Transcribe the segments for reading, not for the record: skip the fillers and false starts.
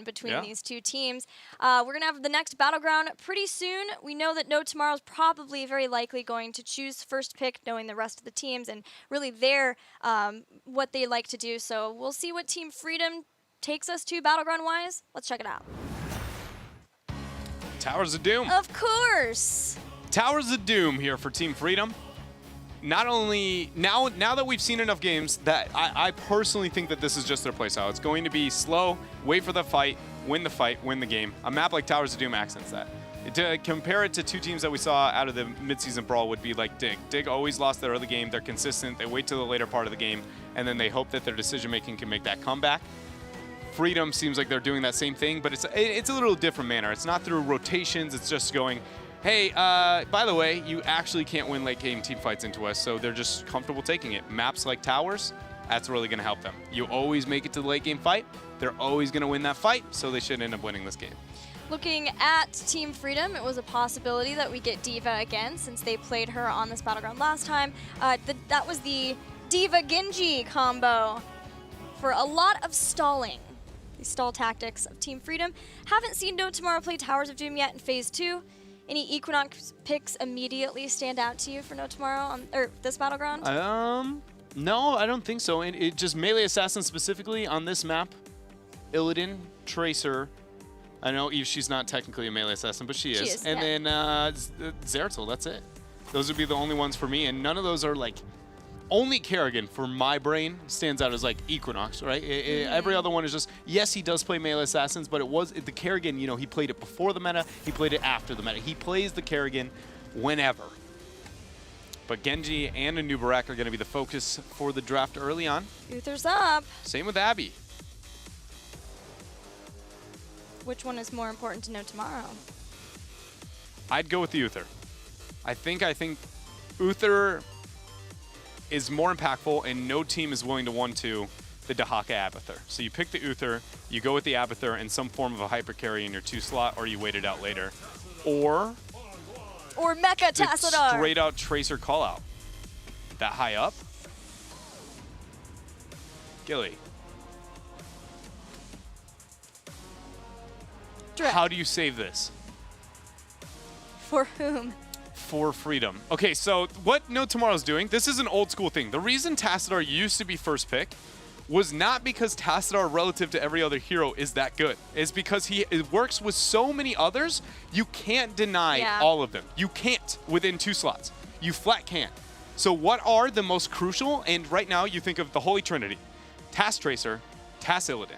between these two teams. We're going to have the next Battleground pretty soon. We know that No Tomorrow is probably very likely going to choose first pick, knowing the rest of the teams and really what they like to do. So we'll see what Team Freedom takes us to Battleground-wise. Let's check it out. Towers of Doom. Of course. Towers of Doom here for Team Freedom. Not only, now that we've seen enough games, that I personally think that this is just their playstyle. It's going to be slow, wait for the fight, win the game. A map like Towers of Doom accents that. To compare it to two teams that we saw out of the midseason brawl would be like Dig. Dig always lost their early game. They're consistent. They wait till the later part of the game, and then they hope that their decision-making can make that comeback. Freedom seems like they're doing that same thing, but it's a little different manner. It's not through rotations. It's just going, hey, by the way, you actually can't win late game team fights into us, so they're just comfortable taking it. Maps like Towers, that's really going to help them. You always make it to the late game fight. They're always going to win that fight, so they should end up winning this game. Looking at Team Freedom, it was a possibility that we get D.Va again, since they played her on this Battleground last time. That was the D.Va Genji combo for a lot of stalling. The stall tactics of Team Freedom. Haven't seen No Tomorrow play Towers of Doom yet in Phase 2. Any Equinox picks immediately stand out to you for No Tomorrow or this Battleground? No, I don't think so. And it just melee assassin specifically on this map, Illidan, Tracer. I know she's not technically a melee assassin, but she is. And then Zeratul, that's it. Those would be the only ones for me, and none of those are like. Only Kerrigan, for my brain, stands out as like Equinox, right? Every other one is just, yes, he does play melee assassins, but the Kerrigan, he played it before the meta, he played it after the meta. He plays the Kerrigan whenever. But Genji and Anubarak are going to be the focus for the draft early on. Uther's up. Same with Abby. Which one is more important to know tomorrow? I'd go with the Uther. I think Uther is more impactful, and no team is willing to 1-2 the Dahaka Abathur. So you pick the Uther, you go with the Abathur in some form of a hyper carry in your 2 slot, or you wait it out later. Or Mecha Tassadar. Straight out Tracer call out. That high up? Gilly. Drip. How do you save this? For whom? For Freedom. Okay, so what No Tomorrow's doing, this is an old school thing. The reason Tassadar used to be first pick was not because Tassadar relative to every other hero is that good. It's because it works with so many others, you can't deny all of them. You can't within 2 slots. You flat can't. So what are the most crucial? And right now you think of the Holy Trinity. Tas Tracer, Tas Illidan.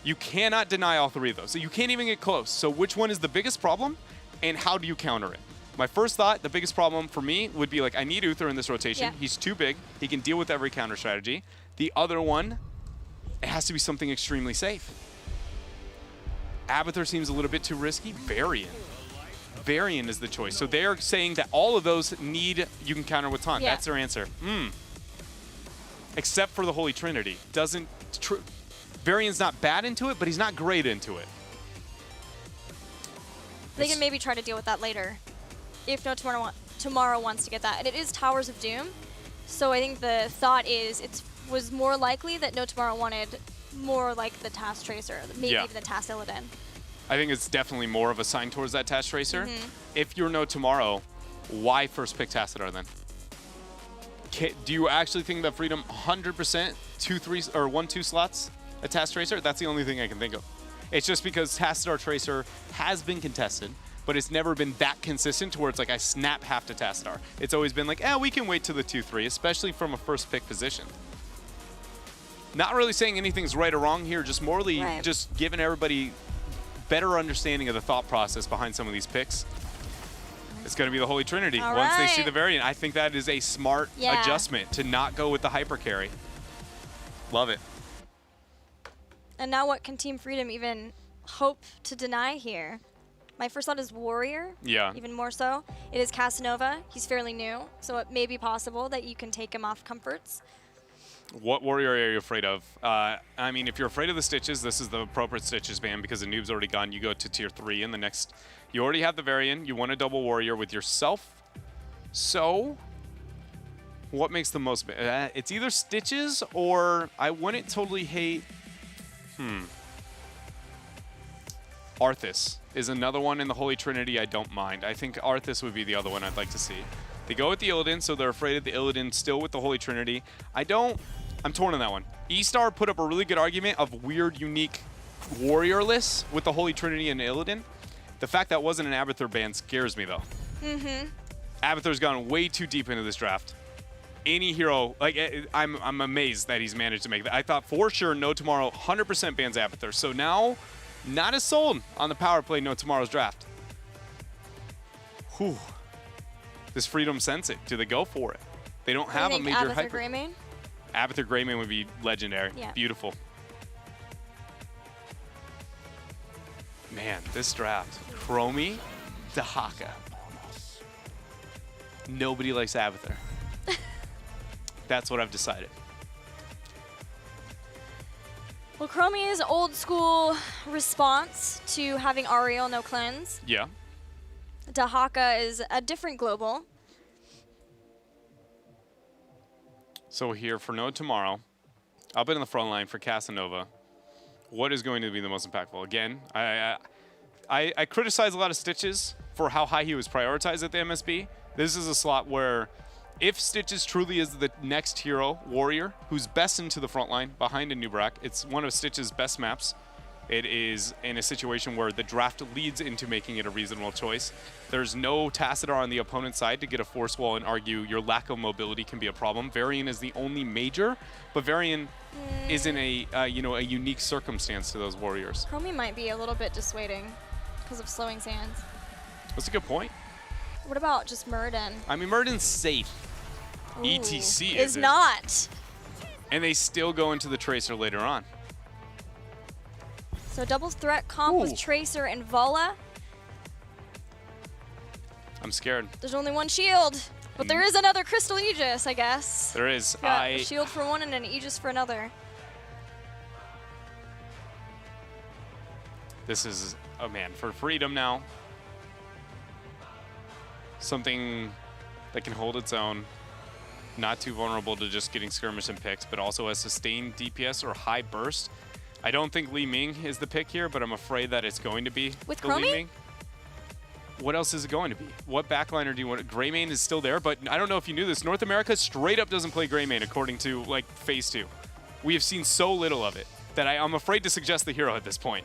You cannot deny all 3 of those. So you can't even get close. So which one is the biggest problem and how do you counter it? My first thought, the biggest problem for me would be like, I need Uther in this rotation. Yeah. He's too big. He can deal with every counter strategy. The other one, it has to be something extremely safe. Abathur seems a little bit too risky. Varian. Varian is the choice. So they're saying that all of those you can counter with taunt. That's their answer. Except for the Holy Trinity. Varian's not bad into it, but he's not great into it. They can maybe try to deal with that later. If No Tomorrow wants to get that. And it is Towers of Doom. So I think the thought is it was more likely that No Tomorrow wanted more like the Tas Tracer, maybe even the Tas Illidan. I think it's definitely more of a sign towards that Tas Tracer. If you're No Tomorrow, why first pick Tassadar then? Do you actually think that Freedom 100% 2-3 or 1-2 slots a Tas Tracer? That's the only thing I can think of. It's just because Tassadar Tracer has been contested, but it's never been that consistent to where it's like I snap half to Tassadar. It's always been like, we can wait to the 2-3, especially from a first pick position. Not really saying anything's right or wrong here, just morally just giving everybody better understanding of the thought process behind some of these picks. It's going to be the Holy Trinity once they see the variant. I think that is a smart adjustment to not go with the hyper carry. Love it. And now what can Team Freedom even hope to deny here? My first thought is Warrior. Yeah. Even more so. It is Casanova. He's fairly new, so it may be possible that you can take him off comforts. What Warrior are you afraid of? I mean, if you're afraid of the Stitches, this is the appropriate Stitches ban because the Noob's already gone. You go to tier 3 in the next. You already have the Varian. You want a double Warrior with yourself. So, what makes the most? It's either Stitches or I wouldn't totally hate. Arthas is another one in the Holy Trinity I don't mind. I think Arthas would be the other one I'd like to see. They go with the Illidan, so they're afraid of the Illidan still with the Holy Trinity. I'm torn on that one. E-Star put up a really good argument of weird, unique warrior lists with the Holy Trinity and Illidan. The fact that wasn't an Abathur ban scares me, though. Abathur's gone way too deep into this draft. Any hero, like, I'm amazed that he's managed to make that. I thought for sure No Tomorrow 100% bans Abathur. So now, not as sold on the power play No Tomorrow's draft. Whew. Does Freedom sense it? Do they go for it? They don't have a major Abathur hyper. Greymane? Abathur Greymane would be legendary. Yeah. Beautiful. Man, this draft. Chromie, Dahaka. Nobody likes Abathur. That's what I've decided. Well, Chromie's old school response to having Ariel no cleanse. Yeah. Dahaka is a different global. So here for No Tomorrow, up in the front line for Casanova, what is going to be the most impactful? Again, I criticize a lot of Stitches for how high he was prioritized at the MSB. This is a slot where if Stitches truly is the next hero warrior who's best into the front line behind a Nubrak, it's one of Stitch's best maps. It is in a situation where the draft leads into making it a reasonable choice. There's no Tassadar on the opponent's side to get a force wall and argue your lack of mobility can be a problem. Varian is the only major, but Varian is in a a unique circumstance to those warriors. Chromie might be a little bit dissuading because of slowing sands. That's a good point. What about just Murden? I mean, Murden's safe. Ooh, ETC is not. And they still go into the Tracer later on. So double threat comp with Tracer and Vala. I'm scared. There's only one shield, but there is another Crystal Aegis, I guess. There is. Got a shield for one and an Aegis for another. This is, oh man, for Freedom now. Something that can hold its own. Not too vulnerable to just getting skirmish and picks, but also has sustained DPS or high burst. I don't think Li Ming is the pick here, but I'm afraid that it's going to be with the Chromie? Li Ming. What else is it going to be? What backliner do you want? Greymane is still there, but I don't know if you knew this. North America straight up doesn't play Greymane according to like Phase 2. We have seen so little of it that I'm afraid to suggest the hero at this point.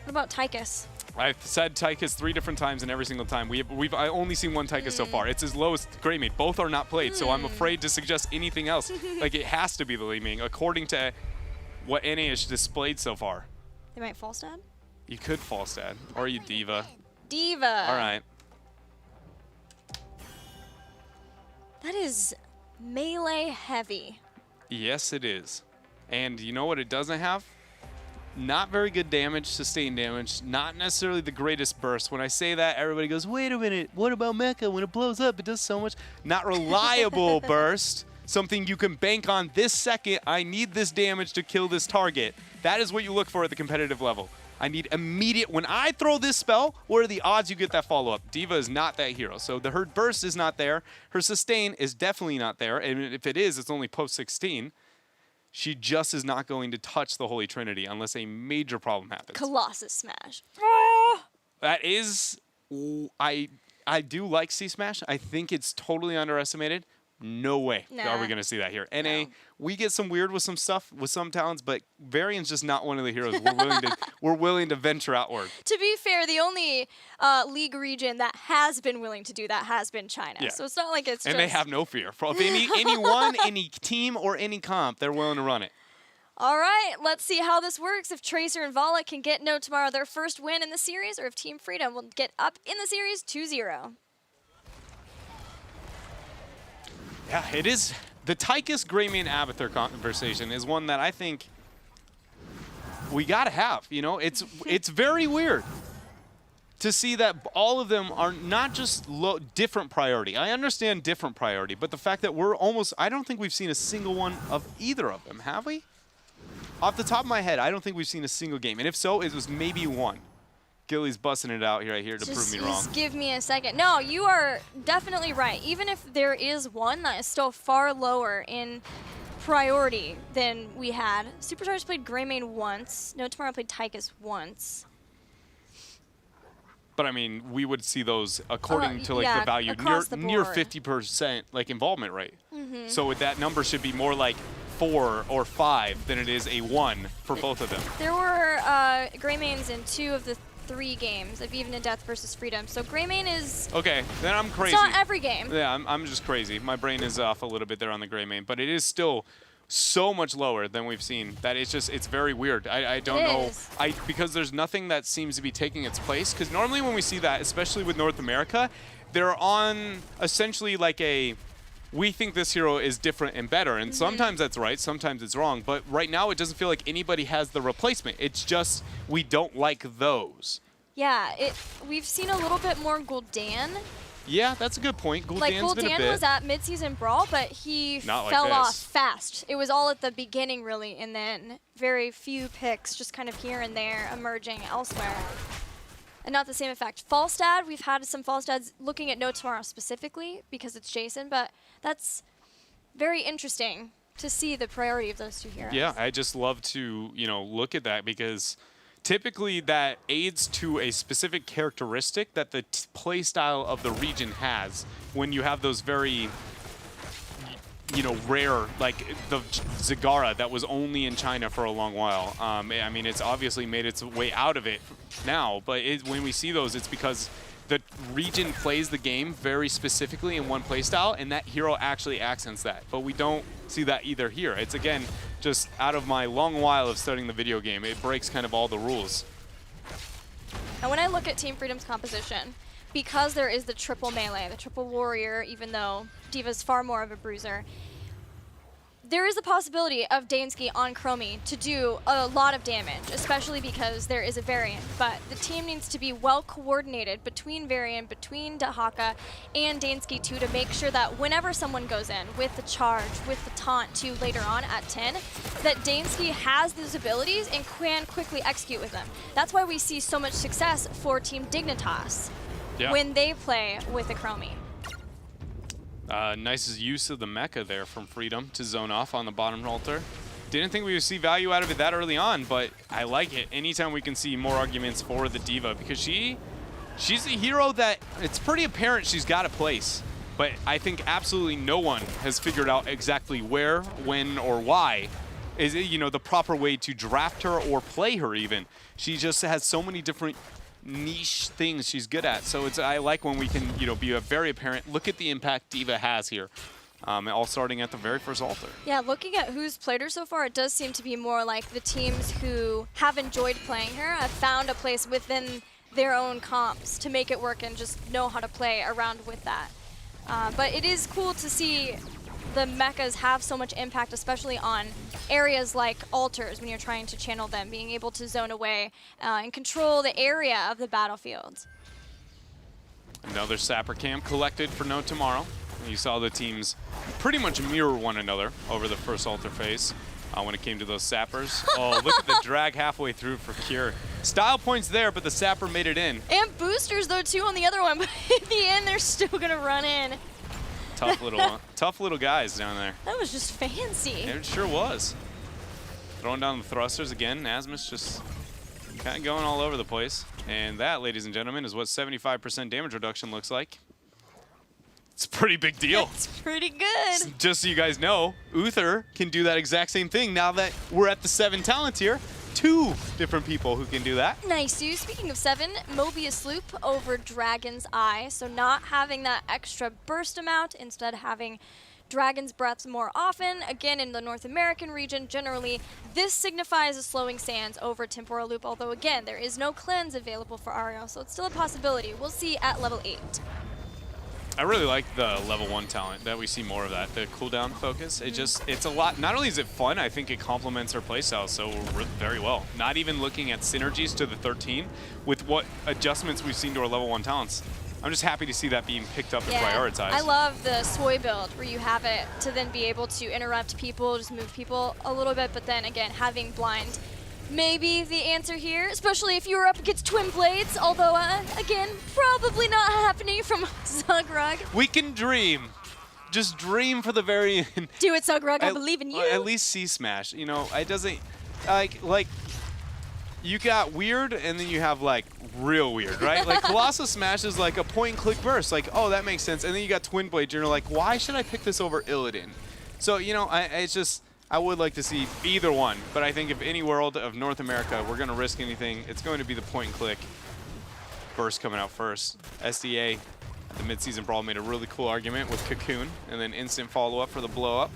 What about Tychus? I've said Tychus 3 different times, and every single time I've only seen one Tychus so far. It's as low as Greymane. Both are not played, so I'm afraid to suggest anything else. Like it has to be the Li Ming according to what NA has displayed so far. They might Falstad? You could Falstad, or you Diva. Diva. All right. That is melee heavy. Yes, it is. And you know what it doesn't have? Not very good damage, sustained damage, not necessarily the greatest burst. When I say that, everybody goes, wait a minute, what about Mecha? When it blows up, it does so much. Not reliable burst, something you can bank on this second. I need this damage to kill this target. That is what you look for at the competitive level. I need immediate, when I throw this spell, what are the odds you get that follow-up? Diva is not that hero. So her burst is not there. Her sustain is definitely not there. And if it is, it's only post 16. She just is not going to touch the Holy Trinity unless a major problem happens. Colossus Smash. That is, I do like C-Smash. I think it's totally underestimated. No way are we going to see that here. NA, we get some weird with some stuff, with some talents, but Varian's just not one of the heroes we're willing to venture outward. To be fair, the only league region that has been willing to do that has been China. Yeah. So it's not like it's and just... they have no fear. For anyone, any team, or any comp, they're willing to run it. All right, let's see how this works. If Tracer and Vala can get No Tomorrow their first win in the series, or if Team Freedom will get up in the series 2-0. Yeah, it is. The Tychus Greymane Abathur conversation is one that I think we got to have. You know, it's very weird to see that all of them are not just different priority. I understand different priority, but the fact that I don't think we've seen a single one of either of them, have we? Off the top of my head, I don't think we've seen a single game. And if so, it was maybe one. Gilly's busting it out here to prove me wrong. Just give me a second. No, you are definitely right. Even if there is one that is still far lower in priority than we had. Supercharged played Greymane once. No Tomorrow played Tychus once. But I mean, we would see those according to like yeah, the value across the near board. 50% like involvement rate. So that number should be more like 4 or 5 than it is a 1 for both of them. There were Greymane in 2 of the 3 games of Even in Death versus Freedom. So Greymane is... Okay, then I'm crazy. It's not every game. Yeah, I'm just crazy. My brain is off a little bit there on the Greymane, but it is still so much lower than we've seen that it's very weird. I don't know. Because there's nothing that seems to be taking its place. Because normally when we see that, especially with North America, they're on essentially like a... We think this hero is different and better, and sometimes that's right, sometimes it's wrong, but right now it doesn't feel like anybody has the replacement. It's just we don't like those. Yeah, we've seen a little bit more Gul'dan. Yeah, that's a good point. Gul'dan's Like been a Gul'dan bit. was at mid-season brawl, but he Not like fell this. off fast. It was all at the beginning, really, and then very few picks, just kind of here and there, emerging elsewhere. And not the same effect. Falstad, we've had some Falstads looking at No Tomorrow specifically because it's Jason, but that's very interesting to see the priority of those 2 heroes. Yeah, I just love to, look at that because typically that aids to a specific characteristic that the play style of the region has when you have those very, rare, like the Zagara that was only in China for a long while. I mean, it's obviously made its way out of it now, but when we see those, it's because the region plays the game very specifically in one playstyle, and that hero actually accents that. But we don't see that either here. It's, again, just out of my long while of studying the video game, it breaks kind of all the rules. And when I look at Team Freedom's composition, because there is the triple melee, the triple warrior, even though D.Va's far more of a bruiser, there is a possibility of Dansky on Chromie to do a lot of damage, especially because there is a variant. But the team needs to be well coordinated between variant, between Dahaka and Dansky too, to make sure that whenever someone goes in with the charge, with the taunt too later on at 10, that Dansky has those abilities and can quickly execute with them. That's why we see so much success for Team Dignitas when they play with the Chromie. Nice use of the mecha there from Freedom to zone off on the bottom altar. Didn't think we would see value out of it that early on, but I like it. Anytime we can see more arguments for the D.Va, because she's a hero that it's pretty apparent she's got a place. But I think absolutely no one has figured out exactly where, when, or why is it, the proper way to draft her or play her even. She just has so many different niche things she's good at. So I like when we can, be a very apparent. Look at the impact D.Va has here. All starting at the very first altar. Yeah, looking at who's played her so far, it does seem to be more like the teams who have enjoyed playing her have found a place within their own comps to make it work and just know how to play around with that. But it is cool to see the mechas have so much impact, especially on areas like altars when you're trying to channel them, being able to zone away and control the area of the battlefield. Another Sapper camp collected for No Tomorrow. You saw the teams pretty much mirror one another over the first altar phase when it came to those Sappers. Oh, look at the drag halfway through for Cure. Style points there, but the Sapper made it in. And boosters, though, too, on the other one. But in the end, they're still going to run in. Tough little guys down there. That was just fancy. It sure was. Throwing down the thrusters again. Nasmus just kind of going all over the place. And that, ladies and gentlemen, is what 75% damage reduction looks like. It's a pretty big deal. It's pretty good. Just so you guys know, Uther can do that exact same thing now that we're at the 7 talent tier. 2 different people who can do that. Nice, Sue. Speaking of 7, Mobius Loop over Dragon's Eye. So not having that extra burst amount, instead having Dragon's Breaths more often. Again, in the North American region, generally, this signifies a slowing sands over Temporal Loop, although again, there is no cleanse available for Ariel, so it's still a possibility. We'll see at level 8. I really like the level 1 talent, that we see more of that, the cooldown focus. It's a lot. Not only is it fun, I think it complements her playstyle so very well. Not even looking at synergies to the 13 with what adjustments we've seen to our level 1 talents. I'm just happy to see that being picked up and prioritized. I love the Soy build where you have it to then be able to interrupt people, just move people a little bit, but then again, having blind maybe the answer here, especially if you were up against Twin Blades, although, again, probably not happening from Zugrug. We can dream. Just dream for the very end. Do it, Zugrug. I believe in you. At least C Smash. It doesn't, like, you got weird, and then you have like real weird, right? Like Colossus Smash is like a point-and-click burst. Like, oh, that makes sense. And then you got Twin Blade, and you're like, why should I pick this over Illidan? So, you know, it's just, I would like to see either one. But I think if any world of North America, we're going to risk anything, it's going to be the point-and-click burst coming out first. SDA at the midseason brawl made a really cool argument with Cocoon, and then instant follow-up for the blow-up.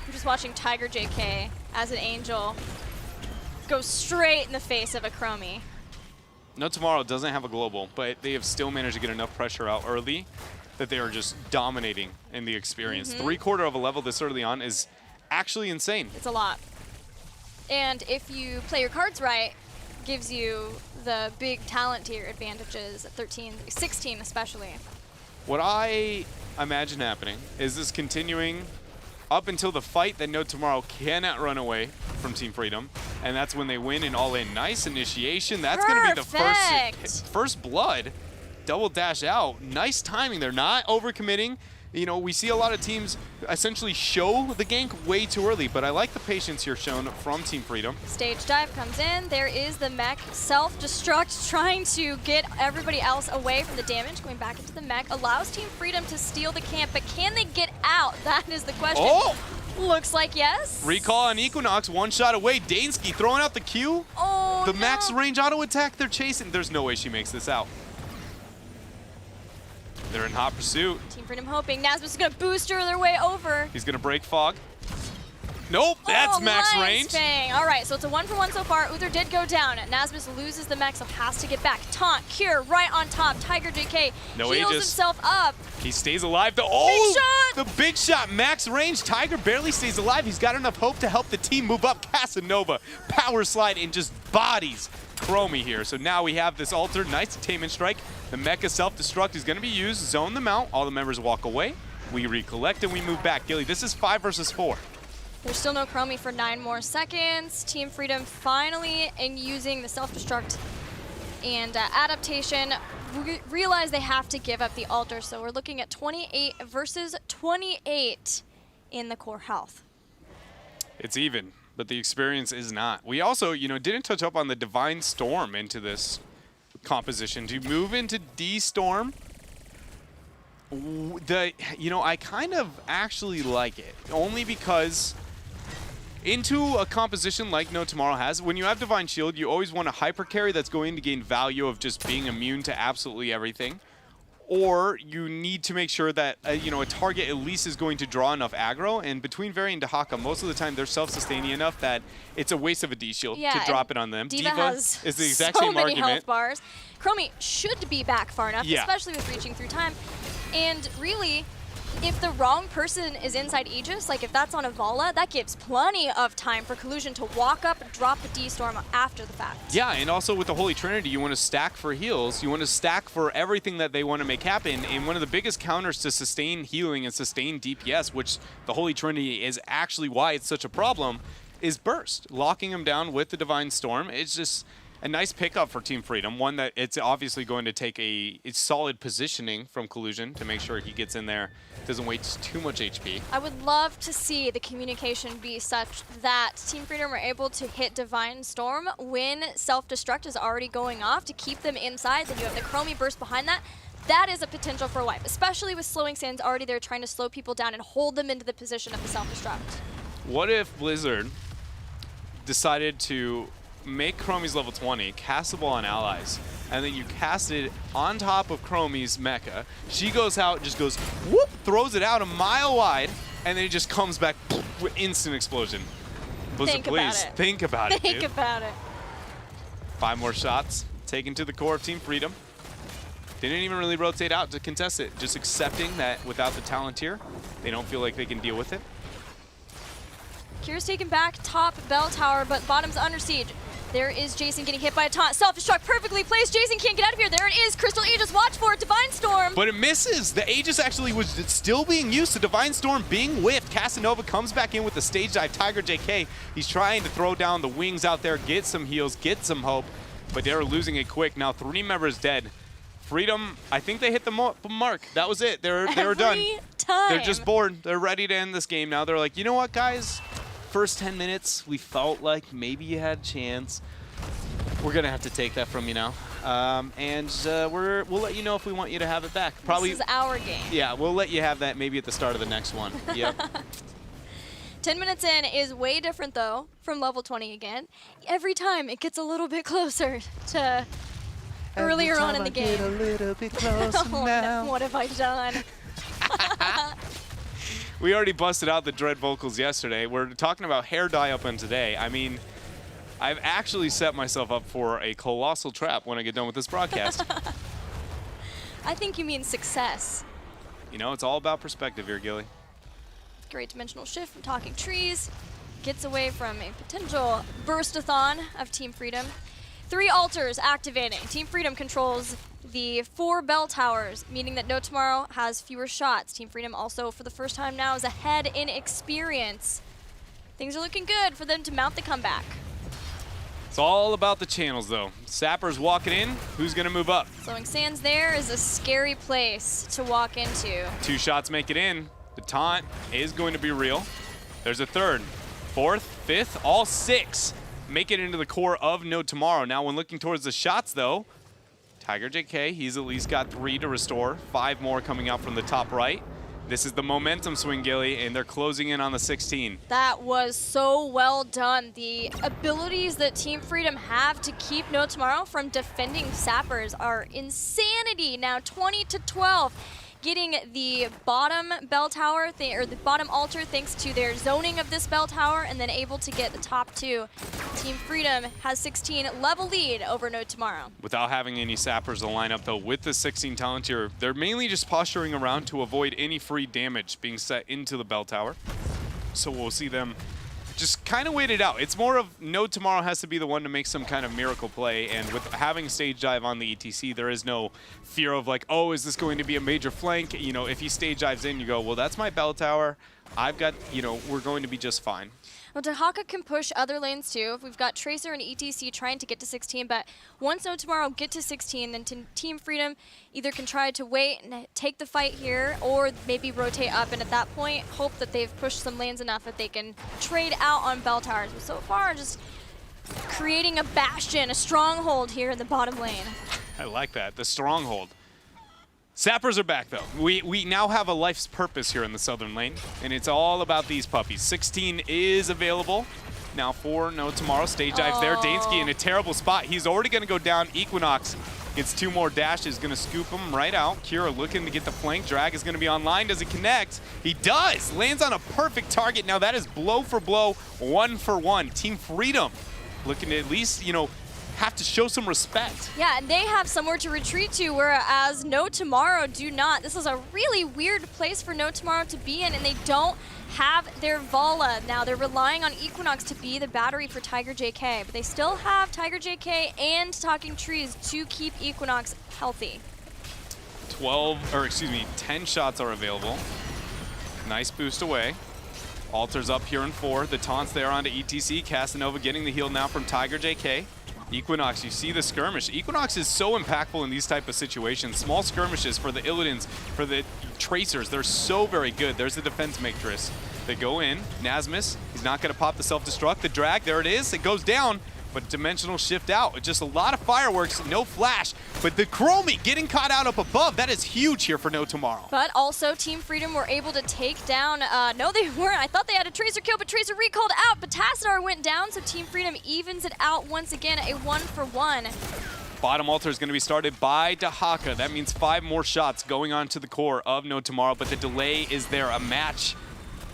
I'm just watching Tiger JK as an Angel go straight in the face of a Chromie. No Tomorrow doesn't have a global, but they have still managed to get enough pressure out early that they are just dominating in the experience. 3/4 of a level this early on is actually insane. It's a lot. And if you play your cards right, gives you the big talent tier advantages at 13, 16 especially. What I imagine happening is this continuing up until the fight that No Tomorrow cannot run away from Team Freedom, and that's when they win an all-in. Nice initiation. That's going to be the first blood. Double dash out. Nice timing. They're not overcommitting. You know, we see a lot of teams essentially show the gank way too early, but I like the patience here shown from Team Freedom. Stage dive comes in. There is the mech self-destruct, trying to get everybody else away from the damage. Going back into the mech allows Team Freedom to steal the camp, but can they get out? That is the question. Oh! Looks like yes. Recall on Equinox, one shot away. Dansky throwing out the Q. Oh, the no. max range auto attack they're chasing. There's no way she makes this out. They're in hot pursuit. Team Freedom hoping. Nasmus is going to booster their way over. He's going to break fog. Nope, that's max range. Fang. All right, so it's a 1-for-1 so far. Uther did go down. Nasmus loses the mech, so has to get back. Taunt, Cure, right on top. Tiger JK heals himself up. He stays alive. Oh, big shot! The big shot, max range. Tiger barely stays alive. He's got enough hope to help the team move up. Casanova, power slide, and just bodies Chromie here. So now we have this altered, nice attainment strike. The mecha self-destruct is going to be used. Zone them out. All the members walk away. We recollect and we move back. Gilly, this is 5 versus 4. There's still no Chromie for 9 more seconds. Team Freedom finally, in using the self-destruct and adaptation, realize they have to give up the altar. So we're looking at 28 versus 28 in the core health. It's even, but the experience is not. We also, you know, didn't touch up on the Divine Storm into this composition. To move into D-Storm, you know, I kind of actually like it, only because into a composition like No Tomorrow has, when you have Divine Shield, you always want a hyper carry that's going to gain value of just being immune to absolutely everything. Or you need to make sure that, you know, a target at least is going to draw enough aggro. And between Vari and Dahaka, most of the time they're self-sustaining enough that it's a waste of a D-Shield to drop it on them. D.Va has is the exact so same many argument. health bars. Chromie should be back far enough, especially with reaching through time. And really, if the wrong person is inside Aegis, like if that's on a Vala, that gives plenty of time for Collusion to walk up and drop a D-Storm after the fact. Yeah, and also with the Holy Trinity, you want to stack for heals. You want to stack for everything that they want to make happen. And one of the biggest counters to sustain healing and sustain DPS, which the Holy Trinity is actually why it's such a problem, is Burst. Locking them down with the Divine Storm. It's just a nice pickup for Team Freedom, one that it's obviously going to take a solid positioning from Collusion to make sure he gets in there, doesn't waste too much HP. I would love to see the communication be such that Team Freedom are able to hit Divine Storm when self-destruct is already going off to keep them inside. Then you have the Chromie burst behind that. That is a potential for a wipe, especially with Slowing Sands already there trying to slow people down and hold them into the position of the self-destruct. What if Blizzard decided to make Chromie's level 20, cast the ball on allies, and then you cast it on top of Chromie's mecha. She goes out, just goes whoop, throws it out a mile wide, and then it just comes back with instant explosion. Blizzard, please think about it. Think about it. 5 more shots taken to the core of Team Freedom. Didn't even really rotate out to contest it, just accepting that without the talent here, they don't feel like they can deal with it. Kira's taken back top bell tower, but bottom's under siege. There is Jason getting hit by a taunt. Self-destruct perfectly placed. Jason can't get out of here. There it is. Crystal Aegis, watch for it. Divine Storm. But it misses. The Aegis actually was still being used to Divine Storm being whiffed. Casanova comes back in with the stage dive. Tiger JK, he's trying to throw down the wings out there, get some heals, get some hope. But they're losing it quick. Now 3 members dead. Freedom, I think they hit the mark. That was it. They were done. Time. They're just bored. They're ready to end this game now. They're like, you know what, guys? First 10 minutes, we felt like maybe you had a chance. We're going to have to take that from you now. We'll let you know if we want you to have it back. Probably. This is our game. Yeah, we'll let you have that maybe at the start of the next one. Yep. 10 minutes in is way different, though, from level 20 again. Every time it gets a little bit closer to earlier on in the game. Get a little bit closer Oh, now. no, what have I done? We already busted out the dread vocals yesterday. We're talking about hair dye up on today. I mean, I've actually set myself up for a colossal trap when I get done with this broadcast. I think you mean success. You know, it's all about perspective here, Gilly. Great dimensional shift from Talking Trees. Gets away from a potential burst-a-thon of Team Freedom. 3 altars activating. Team Freedom controls the 4 bell towers, meaning that No Tomorrow has fewer shots. Team Freedom also, for the first time now, is ahead in experience. Things are looking good for them to mount the comeback. It's all about the channels, though. Sappers walking in. Who's going to move up? Slowing Sands there is a scary place to walk into. 2 shots make it in. The taunt is going to be real. There's a 3rd, 4th, 5th, all 6 make it into the core of No Tomorrow. Now, when looking towards the shots, though, Tiger JK, he's at least got 3 to restore. 5 more coming out from the top right. This is the momentum swing, Gilly, and they're closing in on the 16. That was so well done. The abilities that Team Freedom have to keep No Tomorrow from defending Sappers are insanity. Now 20-12. Getting the bottom bell tower, or the bottom altar, thanks to their zoning of this bell tower, and then able to get the top 2. Team Freedom has 16 level lead over No Tomorrow. Without having any Sappers to line up, though, with the 16 talent tier, they're mainly just posturing around to avoid any free damage being set into the bell tower. So we'll see them just kind of wait it out. It's more of No Tomorrow has to be the one to make some kind of miracle play, and with having stage dive on the ETC, there is no fear of like, oh, is this going to be a major flank? You know, if he stage dives in, you go, well, that's my bell tower. I've got, you know, we're going to be just fine. Well, Dahaka can push other lanes too. We've got Tracer and ETC trying to get to 16, but once No Tomorrow get to 16, then Team Freedom either can try to wait and take the fight here, or maybe rotate up, and at that point, hope that they've pushed some lanes enough that they can trade out on bell towers. But so far, just creating a bastion, a stronghold here in the bottom lane. I like that, the stronghold. Sappers are back, though. We now have a life's purpose here in the southern lane, and it's all about these puppies. 16 is available now for No Tomorrow. Stage dives there. Dansky in a terrible spot. He's already going to go down. Equinox gets 2 more dashes, going to scoop him right out. Kira looking to get the flank. Drag is going to be online. Does it connect? He does. Lands on a perfect target. Now that is blow for blow, 1 for 1. Team Freedom looking to at least, you know, have to show some respect. Yeah, and they have somewhere to retreat to, whereas No Tomorrow do not. This is a really weird place for No Tomorrow to be in, and they don't have their Vala. Now, they're relying on Equinox to be the battery for Tiger JK, but they still have Tiger JK and Talking Trees to keep Equinox healthy. 10 shots are available. Nice boost away. Altars up here in 4. The taunts there onto ETC. Casanova getting the heal now from Tiger JK. Equinox, you see the skirmish. Equinox is so impactful in these type of situations. Small skirmishes for the Illidan's, for the Tracers, they're so very good. There's the defense matrix. They go in. Nasmus, he's not going to pop the self-destruct. The drag, there it is. It goes down, but dimensional shift out. Just a lot of fireworks, no flash. But the Chromie getting caught out up above, that is huge here for No Tomorrow. But also, Team Freedom were able to take down, no they weren't. I thought they had a Tracer kill, but Tracer recalled out. But Tassadar went down, so Team Freedom evens it out once again, a 1 for 1. Bottom altar is going to be started by Dahaka. That means 5 more shots going on to the core of No Tomorrow, but the delay is there. A match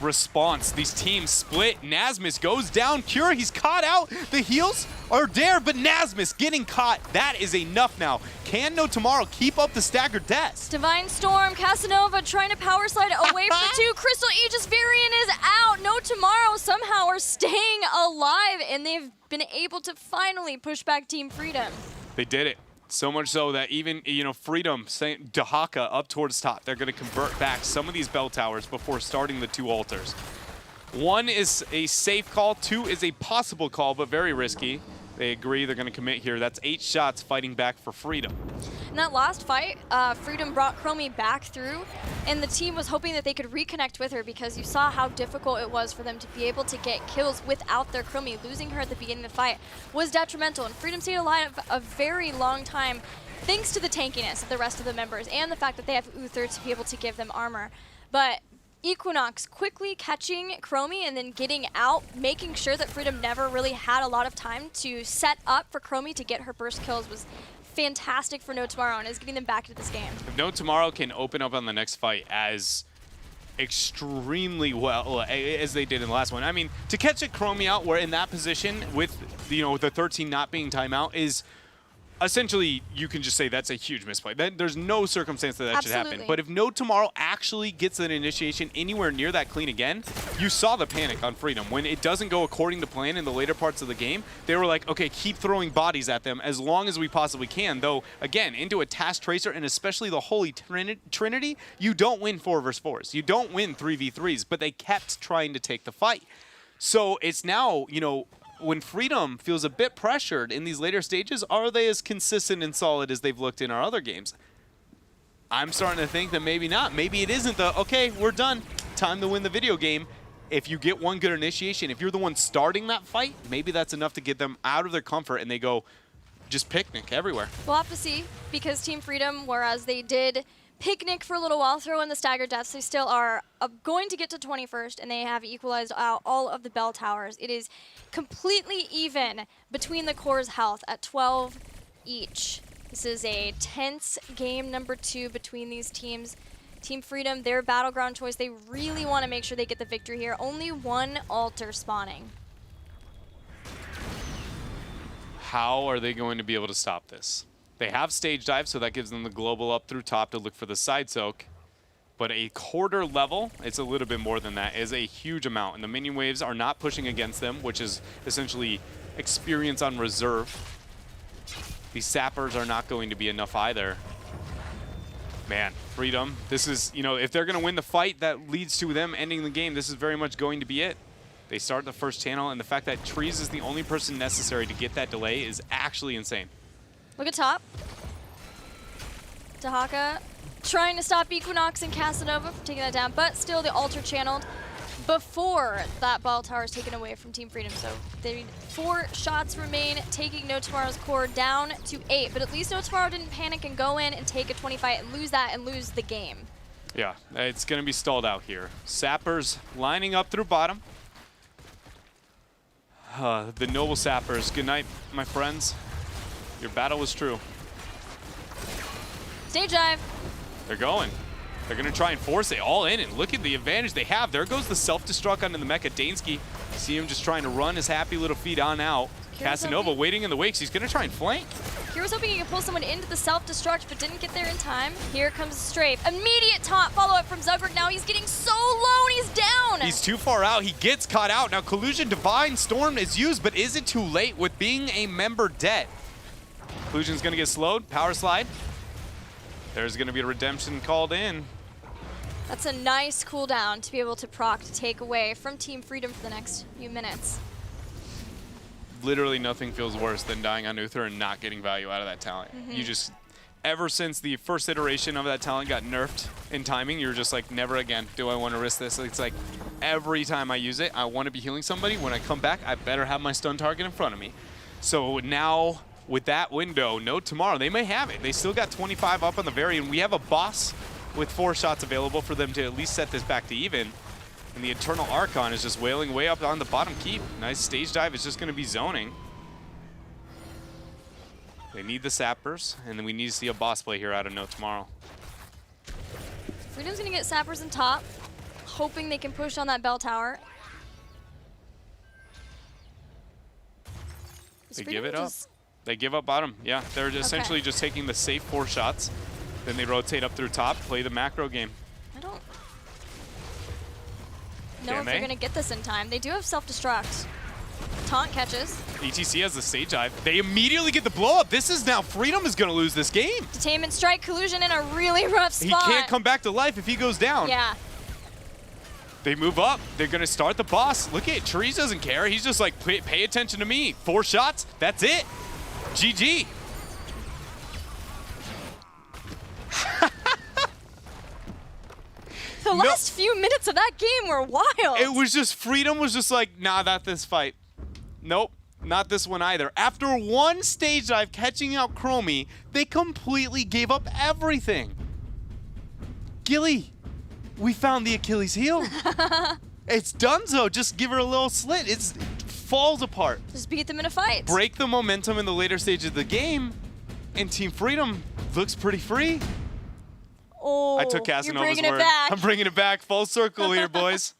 response. These teams split. Nasmus goes down. Cure, he's caught out. The heals are there, but Nasmus getting caught. That is enough now. Can No Tomorrow keep up the staggered deaths? Divine Storm, Casanova trying to power slide away from the 2. Crystal Aegis Variant is out. No Tomorrow somehow are staying alive, and they've been able to finally push back Team Freedom. They did it. So much so that even, you know, Freedom, saying Dahaka up towards top, they're going to convert back some of these bell towers before starting the 2 altars. 1 is a safe call, 2 is a possible call, but very risky. They agree they're going to commit here. That's 8 shots fighting back for Freedom. In that last fight, Freedom brought Chromie back through, and the team was hoping that they could reconnect with her because you saw how difficult it was for them to be able to get kills without their Chromie. Losing her at the beginning of the fight was detrimental, and Freedom stayed alive a very long time thanks to the tankiness of the rest of the members and the fact that they have Uther to be able to give them armor. But Equinox quickly catching Chromie and then getting out, making sure that Freedom never really had a lot of time to set up for Chromie to get her burst kills was fantastic for No Tomorrow and is getting them back into this game. If No Tomorrow can open up on the next fight as extremely well as they did in the last one. I mean, to catch a Chromie out where in that position with, you know, the 13 not being timeout is essentially, you can just say that's a huge misplay. There's no circumstance that should happen. But if No Tomorrow actually gets an initiation anywhere near that clean again, you saw the panic on Freedom. When it doesn't go according to plan in the later parts of the game, they were like, okay, keep throwing bodies at them as long as we possibly can. Though, again, into a Task Tracer and especially the Holy Trinity, you don't win 4 versus 4s. You don't win 3v3s, but they kept trying to take the fight. So it's now, you know, when Freedom feels a bit pressured in these later stages, are they as consistent and solid as they've looked in our other games? I'm starting to think that maybe not. Maybe it isn't the, okay, we're done, time to win the video game. If you get one good initiation, if you're the one starting that fight, maybe that's enough to get them out of their comfort and they go just picnic everywhere. We'll have to see, because Team Freedom, whereas they did picnic for a little while, throw in the stagger deaths, they still are going to get to 21st, and they have equalized out all of the bell towers. It is completely even between the core's health at 12 each. This is a tense game number 2 between these teams. Team Freedom, their battleground choice, they really want to make sure they get the victory here. Only one altar spawning. How are they going to be able to stop this? They have stage dive, so that gives them the global up through top to look for the side soak. But a quarter level, it's a little bit more than that, is a huge amount. And the minion waves are not pushing against them, which is essentially experience on reserve. These sappers are not going to be enough either. Man, Freedom, this is, you know, if they're going to win the fight that leads to them ending the game, this is very much going to be it. They start the first channel, and the fact that Trees is the only person necessary to get that delay is actually insane. Look at top. Dahaka trying to stop Equinox and Casanova from taking that down, but still the altar channeled before that ball tower is taken away from Team Freedom. So 4 shots remain, taking No Tomorrow's core down to 8. But at least No Tomorrow didn't panic and go in and take a 20 fight and lose that and lose the game. Yeah, it's going to be stalled out here. Sappers lining up through bottom. The noble Sappers, good night, my friends. Your battle was true. Stage dive. They're going. They're going to try and force it all in, and look at the advantage they have. There goes the self-destruct onto the Mecha Dansky. See him just trying to run his happy little feet on out. Casanova waiting in the wakes. He's going to try and flank. Here was hoping he could pull someone into the self-destruct, but didn't get there in time. Here comes Strafe. Immediate taunt follow-up from Zugberg. Now he's getting so low and he's down. He's too far out. He gets caught out. Now Collusion Divine Storm is used, but is it too late with being a member dead? Collusion's going to get slowed. Power slide. There's going to be a redemption called in. That's a nice cooldown to be able to proc to take away from Team Freedom for the next few minutes. Literally nothing feels worse than dying on Uther and not getting value out of that talent. You just, ever since the first iteration of that talent got nerfed in timing, you're just like, never again do I want to risk this. It's like every time I use it, I want to be healing somebody. When I come back, I better have my stun target in front of me. So now, with that window, No Tomorrow, they may have it. They still got 25 up on the very, and we have a boss with 4 shots available for them to at least set this back to even. And the Eternal Archon is just wailing way up on the bottom keep. Nice stage dive. It's just going to be zoning. They need the sappers, and then we need to see a boss play here out of No Tomorrow. Freedom's going to get sappers in top, hoping they can push on that bell tower. They give it up. They give up bottom. Yeah, they're essentially just taking the safe 4 shots. Then they rotate up through top, play the macro game. I don't know if they're going to get this in time. They do have self-destruct. Taunt catches. ETC has the stage dive. They immediately get the blow up. This is now Freedom is going to lose this game. Detainment strike, Collusion in a really rough spot. He can't come back to life if he goes down. Yeah. They move up. They're going to start the boss. Look at it. Therese doesn't care. He's just like, pay attention to me. 4 shots. That's it. GG. The last few minutes of that game were wild. It was just, Freedom was just like, nah, not this fight. Nope, not this one either. After one stage dive catching out Chromie, they completely gave up everything. Gilly, we found the Achilles heel. It's donezo. Just give her a little slit. It falls apart. Just beat them in a fight. Break the momentum in the later stages of the game, and Team Freedom looks pretty free. Oh, I took Casanova's you're bringing word. it back. I'm bringing it back. Full circle here, boys.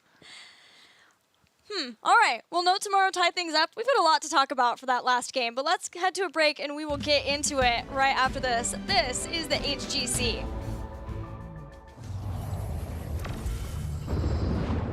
All right. Well, No Tomorrow tie things up. We've got a lot to talk about for that last game, but let's head to a break and we will get into it right after this. This is the HGC.